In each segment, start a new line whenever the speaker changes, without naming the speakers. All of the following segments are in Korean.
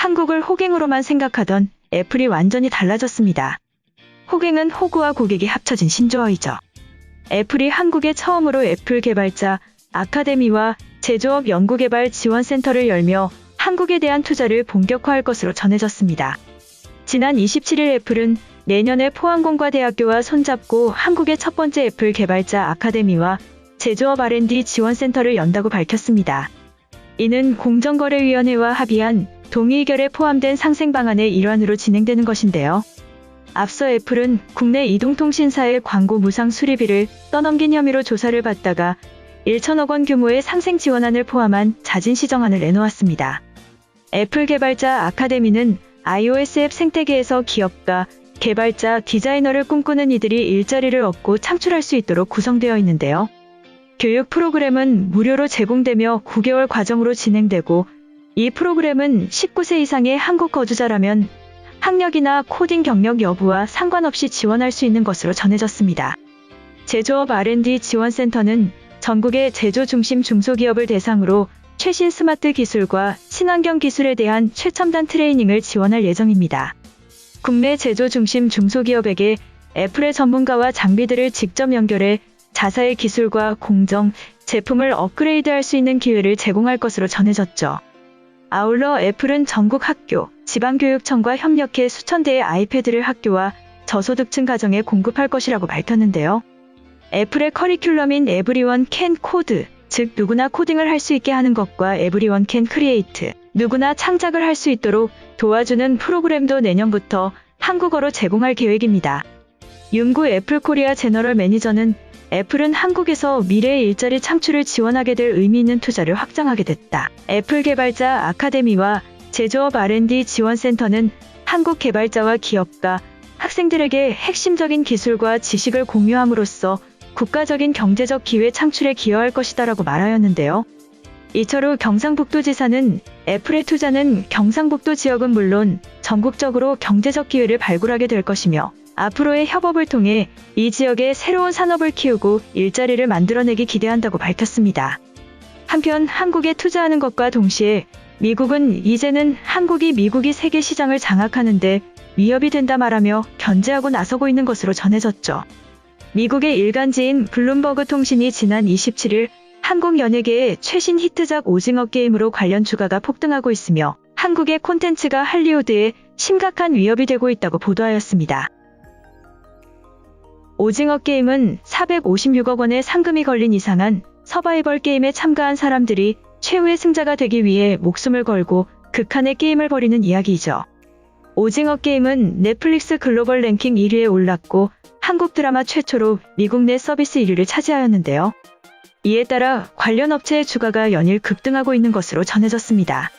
한국을 호갱으로만 생각하던 애플이 완전히 달라졌습니다. 호갱은 호구와 고객이 합쳐진 신조어이죠. 애플이 한국에 처음으로 애플 개발자 아카데미와 제조업 연구개발 지원센터를 열며 한국에 대한 투자를 본격화할 것으로 전해졌습니다. 지난 27일 애플은 내년에 포항공과대학교와 손잡고 한국의 첫 번째 애플 개발자 아카데미와 제조업 R&D 지원센터를 연다고 밝혔습니다. 이는 공정거래위원회와 합의한 동의결에 포함된 상생 방안의 일환으로 진행되는 것인데요. 앞서 애플은 국내 이동통신사의 광고 무상 수리비를 떠넘긴 혐의로 조사를 받다가 1천억 원 규모의 상생 지원안을 포함한 자진 시정안을 내놓았습니다. 애플 개발자 아카데미는 iOS 앱 생태계에서 기업가, 개발자, 디자이너를 꿈꾸는 이들이 일자리를 얻고 창출할 수 있도록 구성되어 있는데요. 교육 프로그램은 무료로 제공되며 9개월 과정으로 진행되고 이 프로그램은 19세 이상의 한국 거주자라면 학력이나 코딩 경력 여부와 상관없이 지원할 수 있는 것으로 전해졌습니다. 제조업 R&D 지원센터는 전국의 제조 중심 중소기업을 대상으로 최신 스마트 기술과 친환경 기술에 대한 최첨단 트레이닝을 지원할 예정입니다. 국내 제조 중심 중소기업에게 애플의 전문가와 장비들을 직접 연결해 자사의 기술과 공정, 제품을 업그레이드할 수 있는 기회를 제공할 것으로 전해졌죠. 아울러 애플은 전국 학교, 지방교육청과 협력해 수천 대의 아이패드를 학교와 저소득층 가정에 공급할 것이라고 밝혔는데요. 애플의 커리큘럼인 에브리원 캔 코드, 즉 누구나 코딩을 할 수 있게 하는 것과 에브리원 캔 크리에이트, 누구나 창작을 할 수 있도록 도와주는 프로그램도 내년부터 한국어로 제공할 계획입니다. 윤구 애플 코리아 제너럴 매니저는 애플은 한국에서 미래의 일자리 창출을 지원하게 될 의미 있는 투자를 확장하게 됐다. 애플 개발자 아카데미와 제조업 R&D 지원센터는 한국 개발자와 기업가, 학생들에게 핵심적인 기술과 지식을 공유함으로써 국가적인 경제적 기회 창출에 기여할 것이다라고 말하였는데요. 이철우 경상북도지사는 애플의 투자는 경상북도 지역은 물론 전국적으로 경제적 기회를 발굴하게 될 것이며 앞으로의 협업을 통해 이 지역에 새로운 산업을 키우고 일자리를 만들어내기 기대한다고 밝혔습니다. 한편 한국에 투자하는 것과 동시에 미국은 이제는 한국이 미국이 세계 시장을 장악하는데 위협이 된다 말하며 견제하고 나서고 있는 것으로 전해졌죠. 미국의 일간지인 블룸버그 통신이 지난 27일 한국 연예계의 최신 히트작 오징어 게임으로 관련 주가가 폭등하고 있으며 한국의 콘텐츠가 할리우드에 심각한 위협이 되고 있다고 보도하였습니다. 오징어 게임은 456억 원의 상금이 걸린 이상한 서바이벌 게임에 참가한 사람들이 최후의 승자가 되기 위해 목숨을 걸고 극한의 게임을 벌이는 이야기이죠. 오징어 게임은 넷플릭스 글로벌 랭킹 1위에 올랐고 한국 드라마 최초로 미국 내 서비스 1위를 차지하였는데요. 이에 따라 관련 업체의 주가가 연일 급등하고 있는 것으로 전해졌습니다.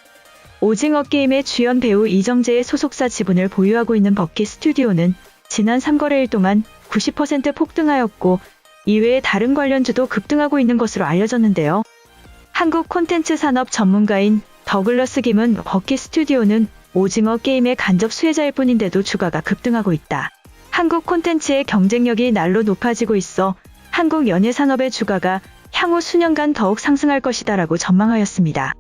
오징어 게임의 주연 배우 이정재의 소속사 지분을 보유하고 있는 버킷 스튜디오는 지난 3거래일 동안 90% 폭등하였고 이외에 다른 관련주도 급등하고 있는 것으로 알려졌는데요. 한국 콘텐츠 산업 전문가인 더글러스 김은 버킷 스튜디오는 오징어 게임의 간접 수혜자일 뿐인데도 주가가 급등하고 있다. 한국 콘텐츠의 경쟁력이 날로 높아지고 있어 한국 연예 산업의 주가가 향후 수년간 더욱 상승할 것이다라고 전망하였습니다.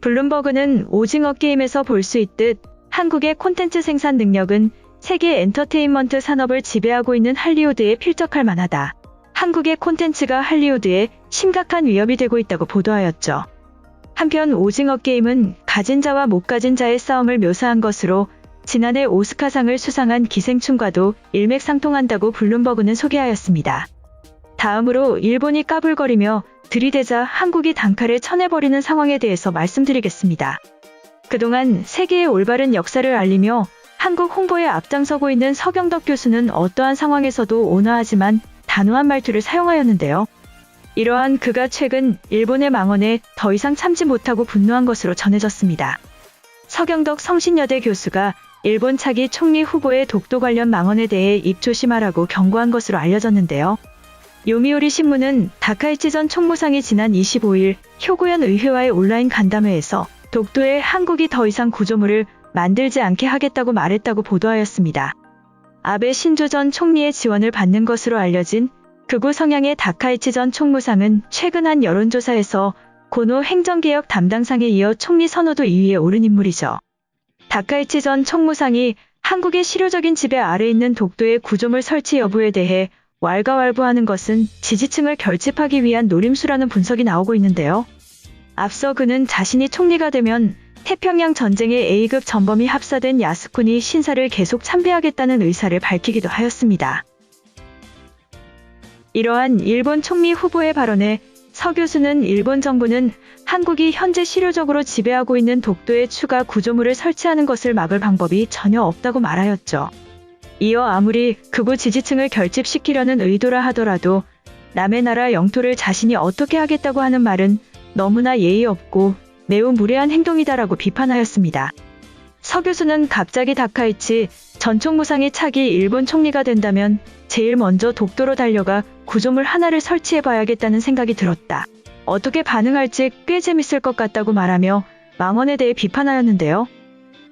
블룸버그는 오징어 게임에서 볼 수 있듯 한국의 콘텐츠 생산 능력은 세계 엔터테인먼트 산업을 지배하고 있는 할리우드에 필적할 만하다. 한국의 콘텐츠가 할리우드에 심각한 위협이 되고 있다고 보도하였죠. 한편 오징어 게임은 가진 자와 못 가진 자의 싸움을 묘사한 것으로 지난해 오스카상을 수상한 기생충과도 일맥상통한다고 블룸버그는 소개하였습니다. 다음으로 일본이 까불거리며 들이대자 한국이 단칼에 쳐내버리는 상황에 대해서 말씀드리겠습니다. 그동안 세계의 올바른 역사를 알리며 한국 홍보에 앞장서고 있는 서경덕 교수는 어떠한 상황에서도 온화하지만 단호한 말투를 사용하였는데요. 이러한 그가 최근 일본의 망언에 더 이상 참지 못하고 분노한 것으로 전해졌습니다. 서경덕 성신여대 교수가 일본 차기 총리 후보의 독도 관련 망언에 대해 입 조심하라고 경고한 것으로 알려졌는데요. 요미우리 신문은 다카이치 전 총무상이 지난 25일 효고현 의회와의 온라인 간담회에서 독도에 한국이 더 이상 구조물을 만들지 않게 하겠다고 말했다고 보도하였습니다. 아베 신조 전 총리의 지원을 받는 것으로 알려진 극우 성향의 다카이치 전 총무상은 최근 한 여론조사에서 고노 행정개혁 담당상에 이어 총리 선호도 2위에 오른 인물이죠. 다카이치 전 총무상이 한국의 실효적인 지배 아래 있는 독도의 구조물 설치 여부에 대해 왈가왈부하는 것은 지지층을 결집하기 위한 노림수라는 분석이 나오고 있는데요. 앞서 그는 자신이 총리가 되면 태평양 전쟁에 A급 전범이 합사된 야스쿠니 신사를 계속 참배하겠다는 의사를 밝히기도 하였습니다. 이러한 일본 총리 후보의 발언에 서 교수는 일본 정부는 한국이 현재 실효적으로 지배하고 있는 독도에 추가 구조물을 설치하는 것을 막을 방법이 전혀 없다고 말하였죠. 이어 아무리 극우 지지층을 결집시키려는 의도라 하더라도 남의 나라 영토를 자신이 어떻게 하겠다고 하는 말은 너무나 예의 없고 매우 무례한 행동이다라고 비판하였습니다. 서 교수는 갑자기 다카이치 전 총무상이 차기 일본 총리가 된다면 제일 먼저 독도로 달려가 구조물 하나를 설치해봐야겠다는 생각이 들었다. 어떻게 반응할지 꽤 재밌을 것 같다고 말하며 망언에 대해 비판하였는데요.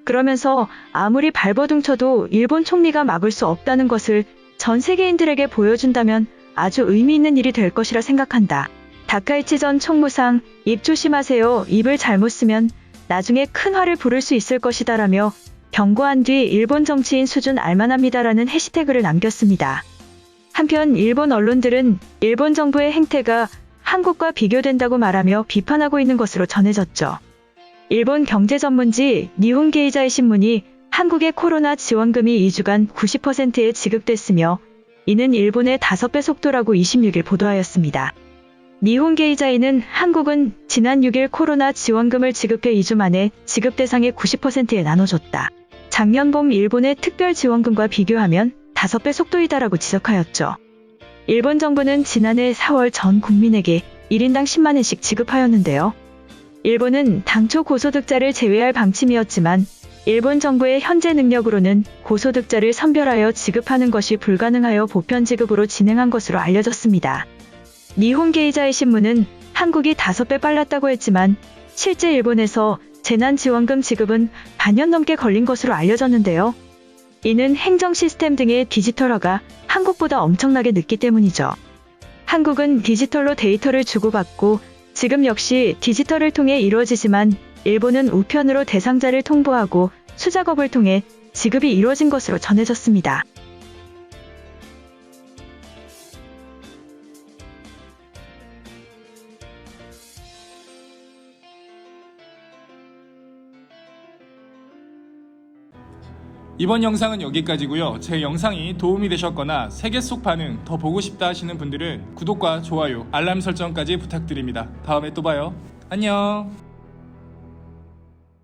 그러면서 아무리 발버둥쳐도 일본 총리가 막을 수 없다는 것을 전 세계인들에게 보여준다면 아주 의미 있는 일이 될 것이라 생각한다. 다카이치 전 총무상, 입 조심하세요. 입을 잘못 쓰면 나중에 큰 화를 부를 수 있을 것이다라며 경고한 뒤 일본 정치인 수준 알만합니다라는 해시태그를 남겼습니다. 한편 일본 언론들은 일본 정부의 행태가 한국과 비교된다고 말하며 비판하고 있는 것으로 전해졌죠. 일본 경제 전문지 니혼게이자의 신문이 한국의 코로나 지원금이 2주간 90%에 지급됐으며 이는 일본의 5배 속도라고 26일 보도하였습니다. 니혼게이자이는 한국은 지난 6일 코로나 지원금을 지급해 2주 만에 지급 대상의 90%에 나눠줬다. 작년 봄 일본의 특별 지원금과 비교하면 5배 속도이다라고 지적하였죠. 일본 정부는 지난해 4월 전 국민에게 1인당 10만 원씩 지급하였는데요. 일본은 당초 고소득자를 제외할 방침이었지만 일본 정부의 현재 능력으로는 고소득자를 선별하여 지급하는 것이 불가능하여 보편 지급으로 진행한 것으로 알려졌습니다. 니혼게이자의 신문은 한국이 5배 빨랐다고 했지만 실제 일본에서 재난지원금 지급은 반년 넘게 걸린 것으로 알려졌는데요. 이는 행정 시스템 등의 디지털화가 한국보다 엄청나게 늦기 때문이죠. 한국은 디지털로 데이터를 주고받고 지금 역시 디지털을 통해 이루어지지만 일본은 우편으로 대상자를 통보하고 수작업을 통해 지급이 이루어진 것으로 전해졌습니다.
이번 영상은 여기까지고요. 제 영상이 도움이 되셨거나 세계 속 반응 더 보고 싶다 하시는 분들은 구독과 좋아요, 알람 설정까지 부탁드립니다. 다음에 또 봐요. 안녕.